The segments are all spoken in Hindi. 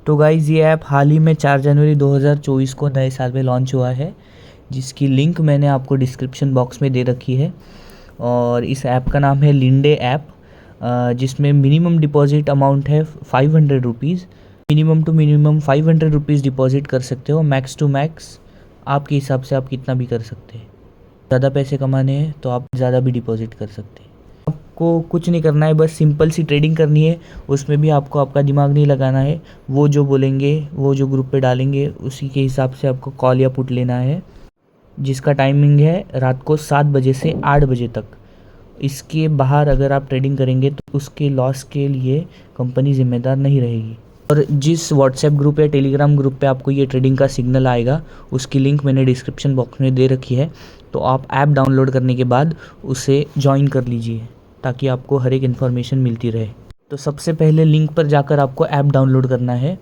तो गाइज़ ये ऐप हाल ही में 4 जनवरी 2024 को नए साल में लॉन्च हुआ है, जिसकी लिंक मैंने आपको डिस्क्रिप्शन बॉक्स में दे रखी है। और इस ऐप का नाम है लिंडे ऐप, जिसमें मिनिमम डिपॉजिट अमाउंट है 500 rupees. Minimum to minimum 500 rupees deposit कर सकते हो, मैक्स टू मैक्स आपके हिसाब से आप कितना भी कर सकते हैं। ज़्यादा पैसे कमाने हैं तो आप ज़्यादा भी डिपॉजिट कर सकते हैं। आपको कुछ नहीं करना है, बस सिंपल सी ट्रेडिंग करनी है। उसमें भी आपको आपका दिमाग नहीं लगाना है। वो जो बोलेंगे, वो जो ग्रुप पे डालेंगे, उसी के हिसाब से आपको कॉल या पुट लेना है, जिसका टाइमिंग है रात को 7 बजे से 8 बजे तक। इसके बाहर अगर आप ट्रेडिंग करेंगे तो उसके लॉस के लिए कंपनी ज़िम्मेदार नहीं रहेगी। और जिस व्हाट्सएप ग्रुप या टेलीग्राम ग्रुप पे आपको ये ट्रेडिंग का सिग्नल आएगा, उसकी लिंक मैंने डिस्क्रिप्शन बॉक्स में दे रखी है। तो आप ऐप डाउनलोड करने के बाद उसे ज्वाइन कर लीजिए, ताकि आपको हर एक इन्फॉर्मेशन मिलती रहे। तो सबसे पहले लिंक पर जाकर आपको ऐप डाउनलोड करना है।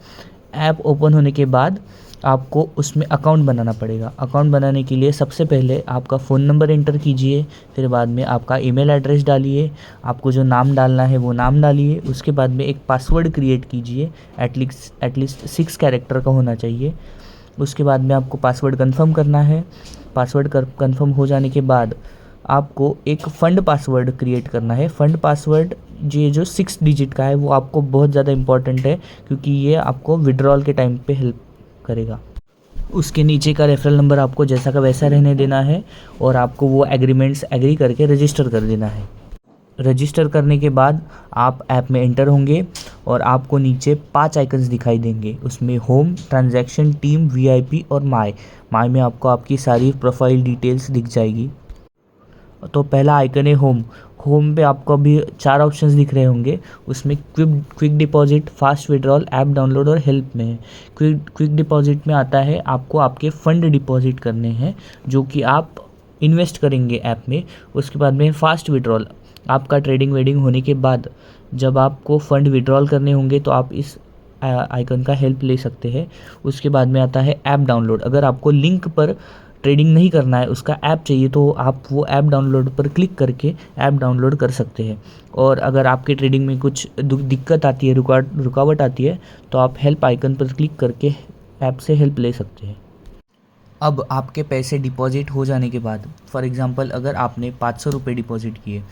ऐप ओपन होने के बाद आपको उसमें अकाउंट बनाना पड़ेगा। अकाउंट बनाने के लिए सबसे पहले आपका फ़ोन नंबर एंटर कीजिए, फिर बाद में आपका ईमेल एड्रेस डालिए, आपको जो नाम डालना है वो नाम डालिए। उसके बाद में एक पासवर्ड क्रिएट कीजिए, एटलीस्ट 6 कैरेक्टर का होना चाहिए। उसके बाद में आपको पासवर्ड कंफर्म करना है। पासवर्ड कंफर्म हो जाने के बाद आपको एक फ़ंड पासवर्ड क्रिएट करना है। फ़ंड पासवर्ड ये जो 6 डिजिट का है वो आपको बहुत ज़्यादा इंपॉर्टेंट है, क्योंकि ये आपको विड्रॉल के टाइम पे हेल्प करेगा। उसके नीचे का रेफरल नंबर आपको जैसा का वैसा रहने देना है, और आपको वो एग्रीमेंट्स एग्री करके रजिस्टर कर देना है। रजिस्टर करने के बाद आप ऐप में एंटर होंगे और आपको नीचे 5 आइकन्स दिखाई देंगे। उसमें होम, ट्रांजैक्शन, टीम, वीआईपी और माय। माय में आपको आपकी सारी प्रोफाइल डिटेल्स दिख जाएगी। तो पहला आइकन है होम। होम पे आपको अभी 4 ऑप्शंस दिख रहे होंगे। उसमें quick deposit, fast withdrawal, app download और हेल्प में है। क्विक डिपॉजिट में आता है आपको आपके फंड डिपॉजिट करने हैं, जो कि आप इन्वेस्ट करेंगे ऐप में। उसके बाद में फास्ट विड्रॉल, आपका ट्रेडिंग वेडिंग होने के बाद जब आपको फ़ंड विड्रॉल करने होंगे तो आप इस आइकन का हेल्प ले सकते हैं। उसके बाद में आता है ऐप डाउनलोड। अगर आपको लिंक पर ट्रेडिंग नहीं करना है, उसका ऐप चाहिए, तो आप वो ऐप डाउनलोड पर क्लिक करके ऐप डाउनलोड कर सकते हैं। और अगर आपके ट्रेडिंग में कुछ दिक्कत आती है, रुकावट आती है, तो आप हेल्प आइकन पर क्लिक करके ऐप से हेल्प ले सकते हैं। अब आपके पैसे डिपॉजिट हो जाने के बाद, फॉर एग्ज़ाम्पल अगर आपने 500 रुपये डिपॉजिट किए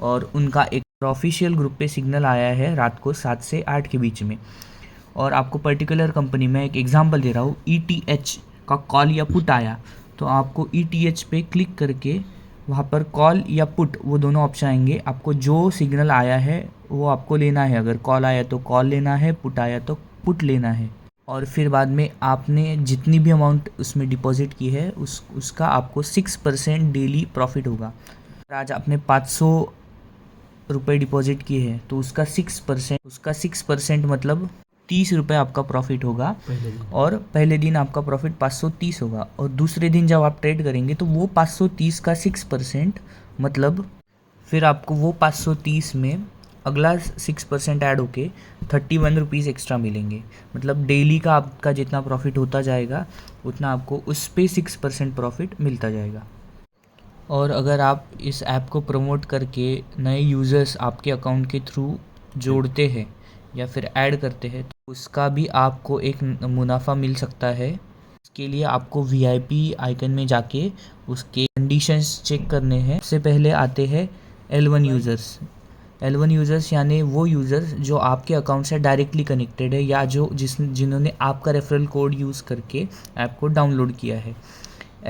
और उनका एक ऑफिशियल ग्रुप पे सिग्नल आया है रात को 7 से 8 के बीच में, और आपको पर्टिकुलर कंपनी में एक एग्जांपल दे रहा हूँ, ETH का कॉल या पुट आया, तो आपको ETH पे क्लिक करके वहाँ पर कॉल या पुट, वो दोनों ऑप्शन आएंगे। आपको जो सिग्नल आया है वो आपको लेना है। अगर कॉल आया तो कॉल लेना है, पुट आया तो पुट लेना है। और फिर बाद में आपने जितनी भी अमाउंट उसमें डिपॉजिट की है उसका आपको 6% डेली प्रॉफिट होगा। आज आपने 500 रुपये डिपॉजिट किए हैं तो उसका 6% मतलब 30 रुपये आपका प्रॉफिट होगा पहले दिन। और पहले दिन आपका प्रॉफिट 530 होगा, और दूसरे दिन जब आप ट्रेड करेंगे तो वो 530 का 6% मतलब फिर आपको वो 530 में अगला 6% ऐड होके 31 रुपीज़ एक्स्ट्रा मिलेंगे। मतलब डेली का आपका जितना प्रॉफिट होता जाएगा उतना आपको उस पे 6% प्रॉफिट मिलता जाएगा। और अगर आप इस ऐप को प्रमोट करके नए यूज़र्स आपके अकाउंट के थ्रू जोड़ते हैं या फिर ऐड करते हैं, तो उसका भी आपको एक मुनाफा मिल सकता है। इसके लिए आपको VIP आइकन में जाके उसके कंडीशंस चेक करने हैं। सबसे पहले आते हैं L1 यूज़र्स। L1 यूज़र्स यानी वो यूज़र्स जो आपके अकाउंट से डायरेक्टली कनेक्टेड है, या जिन्होंने आपका रेफरल कोड यूज़ करके ऐप को डाउनलोड किया है।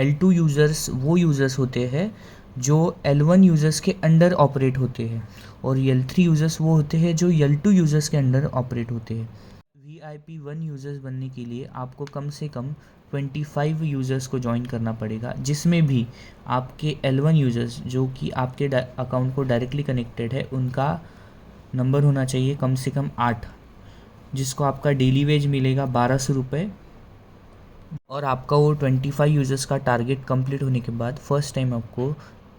L2 यूज़र्स वो यूज़र्स होते हैं जो L1 यूज़र्स के अंडर ऑपरेट होते हैं, और L3 यूज़र्स वो होते हैं जो L2 यूज़र्स के अंडर ऑपरेट होते हैं। VIP 1 यूज़र्स बनने के लिए आपको कम से कम 25 यूज़र्स को ज्वाइन करना पड़ेगा, जिसमें भी आपके L1 यूज़र्स जो कि आपके अकाउंट को डायरेक्टली कनेक्टेड है उनका नंबर होना चाहिए कम से कम 8, जिसको आपका डेली वेज मिलेगा 1200 रुपये। और आपका वो 25 यूज़र्स का टारगेट कंप्लीट होने के बाद फर्स्ट टाइम आपको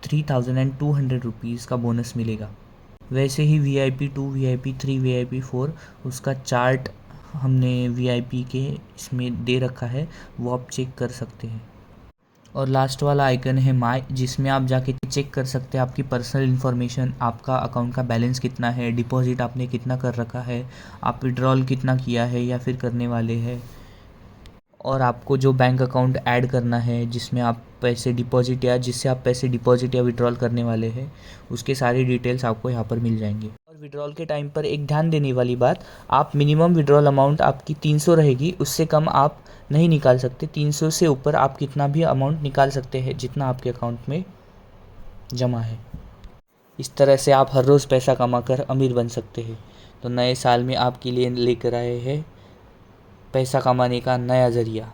3200 रुपीज़ का बोनस मिलेगा। वैसे ही VIP 2, VIP 3, VIP 4 उसका चार्ट हमने VIP के इसमें दे रखा है, वो आप चेक कर सकते हैं। और लास्ट वाला आइकन है माय, जिसमें आप जाके चेक कर सकते हैं आपकी पर्सनल इन्फॉर्मेशन, आपका अकाउंट का बैलेंस कितना है, डिपॉजिट आपने कितना कर रखा है, आप विड्रॉल कितना किया है या फिर करने वाले हैं, और आपको जो बैंक अकाउंट ऐड करना है जिसमें आप पैसे डिपॉजिट या जिससे आप पैसे डिपॉजिट या विड्रॉल करने वाले हैं, उसके सारी डिटेल्स आपको यहाँ पर मिल जाएंगे। और विड्रॉल के टाइम पर एक ध्यान देने वाली बात, आप मिनिमम विड्रॉल अमाउंट आपकी 300 रहेगी, उससे कम आप नहीं निकाल सकते। 300 से ऊपर आप कितना भी अमाउंट निकाल सकते हैं जितना आपके अकाउंट में जमा है। इस तरह से आप हर रोज़ पैसा कमाकर अमीर बन सकते हैं। तो नए साल में आपके लिए लेकर आए हैं पैसा कमाने का नया ज़रिया।